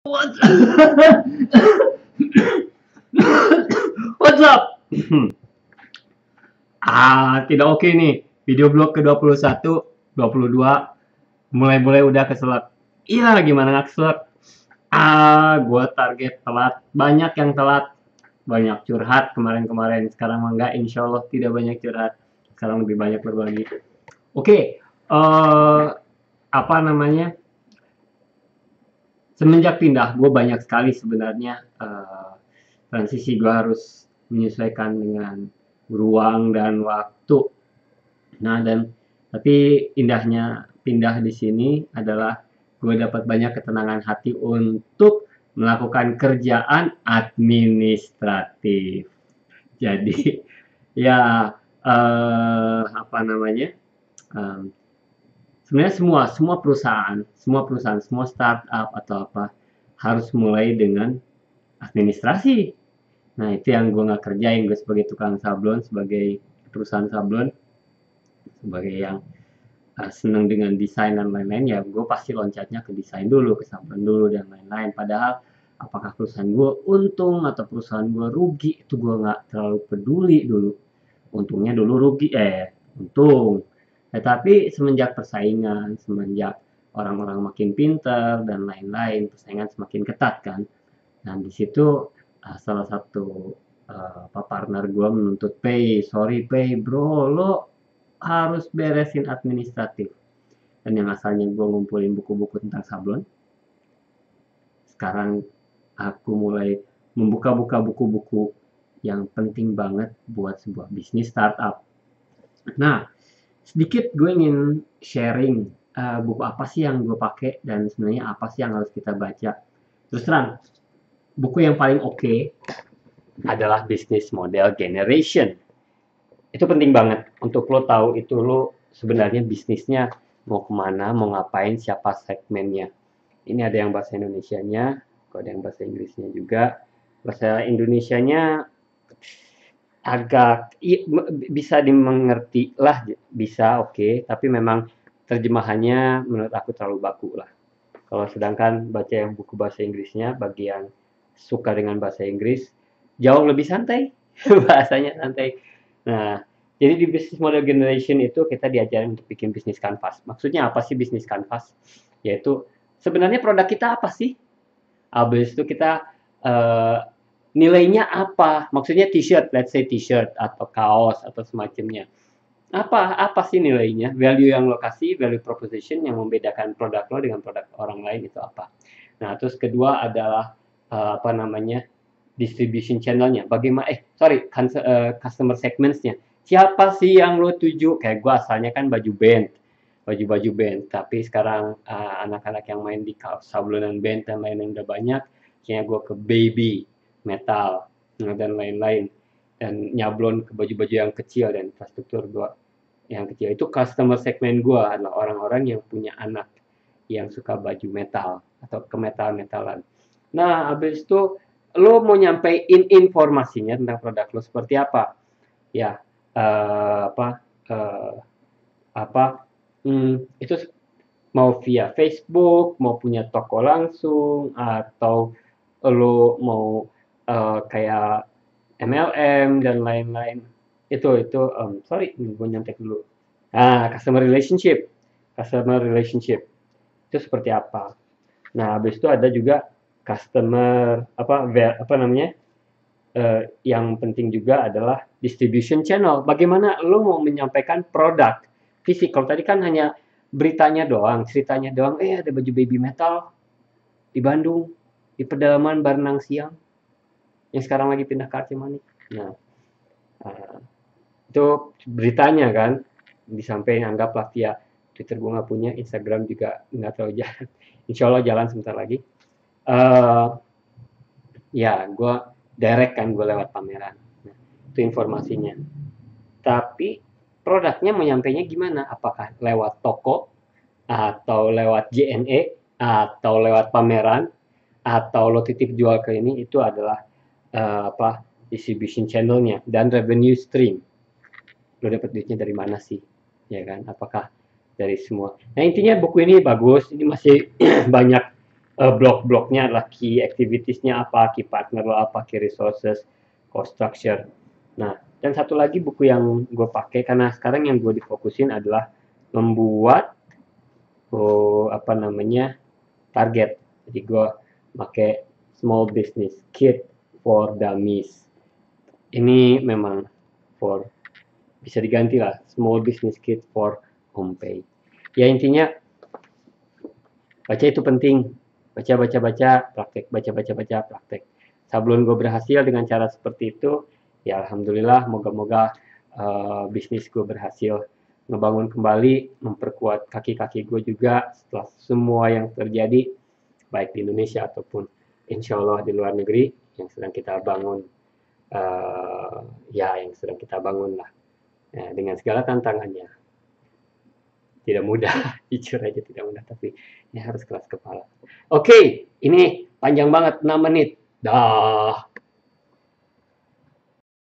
What's What's up? Tidak oke nih. Video blog ke-21, 22 mulai udah keselak. Iya, gimana nggak keselak? Gua target telat. Banyak yang telat. Banyak curhat kemarin-kemarin. Sekarang mah enggak, insya Allah tidak banyak curhat. Sekarang lebih banyak berbagi. Oke, apa namanya? Semenjak pindah, gue banyak sekali sebenarnya transisi. Gue harus menyesuaikan dengan ruang dan waktu. Nah, tapi indahnya pindah di sini adalah gue dapat banyak ketenangan hati untuk melakukan kerjaan administratif. Jadi ya apa namanya? Sebenarnya semua perusahaan, semua startup atau apa harus mulai dengan administrasi. Nah, itu yang gue nggak kerjain. Gue sebagai tukang sablon, sebagai perusahaan sablon, sebagai yang senang dengan desain dan lain-lain, ya gue pasti loncatnya ke desain dulu, ke sablon dulu dan lain-lain. Padahal apakah perusahaan gue untung atau perusahaan gue rugi, itu gue nggak terlalu peduli dulu. Untungnya dulu rugi, untung. Tetapi semenjak persaingan, semenjak orang-orang makin pintar dan lain-lain, persaingan semakin ketat kan. Nah, di situ salah satu partner gue menuntut sorry bro, lo harus beresin administratif. Dan yang asalnya gue ngumpulin buku-buku tentang sablon, sekarang aku mulai membuka-buka buku-buku yang penting banget buat sebuah bisnis startup. Nah, sedikit gue ingin sharing buku apa sih yang gue pakai dan sebenarnya apa sih yang harus kita baca. Terus terang, buku yang paling oke adalah Business Model Generation. Itu penting banget untuk lo tahu itu lo sebenarnya bisnisnya mau kemana, mau ngapain, siapa segmennya. Ini ada yang bahasa Indonesianya, ada yang bahasa Inggrisnya juga. Bahasa Indonesianya agak bisa dimengerti lah, bisa oke, tapi memang terjemahannya menurut aku terlalu baku lah. Kalau sedangkan baca yang buku bahasa Inggrisnya, bagi yang suka dengan bahasa Inggris, jauh lebih santai, bahasanya santai. Nah, jadi di Business Model Generation itu kita diajarin untuk bikin bisnis canvas. Maksudnya apa sih bisnis canvas? Yaitu sebenarnya produk kita apa sih? Habis itu kita nilainya apa? Maksudnya t-shirt, let's say t-shirt atau kaos atau semacamnya. Apa sih nilainya? Value yang lo kasih, value proposition yang membedakan produk lo dengan produk orang lain itu apa? Nah, terus kedua adalah apa namanya? Distribution channelnya. Bagaimana customer segmentsnya. Siapa sih yang lo tuju? Kayak gue asalnya kan baju band, tapi sekarang anak-anak yang main di sablonan band dan lain-lain udah banyak. Kayaknya gue ke baby metal dan lain-lain, dan nyablon ke baju-baju yang kecil dan infrastruktur gue yang kecil. Itu customer segmen gue adalah orang-orang yang punya anak yang suka baju metal atau ke metal-metalan. Nah, habis itu lo mau nyampein informasinya tentang produk lo seperti apa? Ya, itu mau via Facebook, mau punya toko langsung, atau lo mau kayak MLM dan lain-lain. Itu sorry, gue nyontek dulu. Customer relationship itu seperti apa? Nah, habis itu ada juga customer apa namanya? Yang penting juga adalah distribution channel. Bagaimana lo mau menyampaikan produk fisik? Kalau tadi kan hanya beritanya doang, ceritanya doang. Ada baju baby metal di Bandung, di pedalaman Barenang Siang, yang sekarang lagi pindah ke Arcemani. Nah, itu beritanya kan, disampaikan, anggaplah via Twitter. Gue nggak punya, Instagram juga nggak terlalu jalan. Insya Allah jalan sebentar lagi. Ya, gue direct kan, gue lewat pameran. Nah, itu informasinya. Tapi produknya menyampainya gimana? Apakah lewat toko, atau lewat JNE, atau lewat pameran, atau lo titip jual ke ini? Itu adalah distribution channelnya dan revenue stream. Lo dapat duitnya dari mana sih? Ya kan? Apakah dari semua? Nah, intinya buku ini bagus. Ini masih banyak blok-bloknya adalah key activitiesnya apa, key partner lo apa, key resources, cost structure. Nah, dan satu lagi buku yang gue pakai karena sekarang yang gue difokusin adalah membuat apa namanya target. Jadi gue pakai Small Business Kit for Dummies. Ini memang for bisa diganti lah Small Business Kit for Homepage. Ya intinya baca itu penting. Baca, praktek. Baca, praktek. Sebelum gue berhasil dengan cara seperti itu, ya alhamdulillah, moga-moga bisnis gue berhasil ngebangun kembali, memperkuat kaki-kaki gue juga setelah semua yang terjadi, baik di Indonesia ataupun insya Allah di luar negeri yang sedang kita bangun, yang sedang kita bangun lah, dengan segala tantangannya. Tidak mudah, jujur aja tidak mudah, tapi ya harus keras kepala. Oke, ini panjang banget 6 menit. Dah.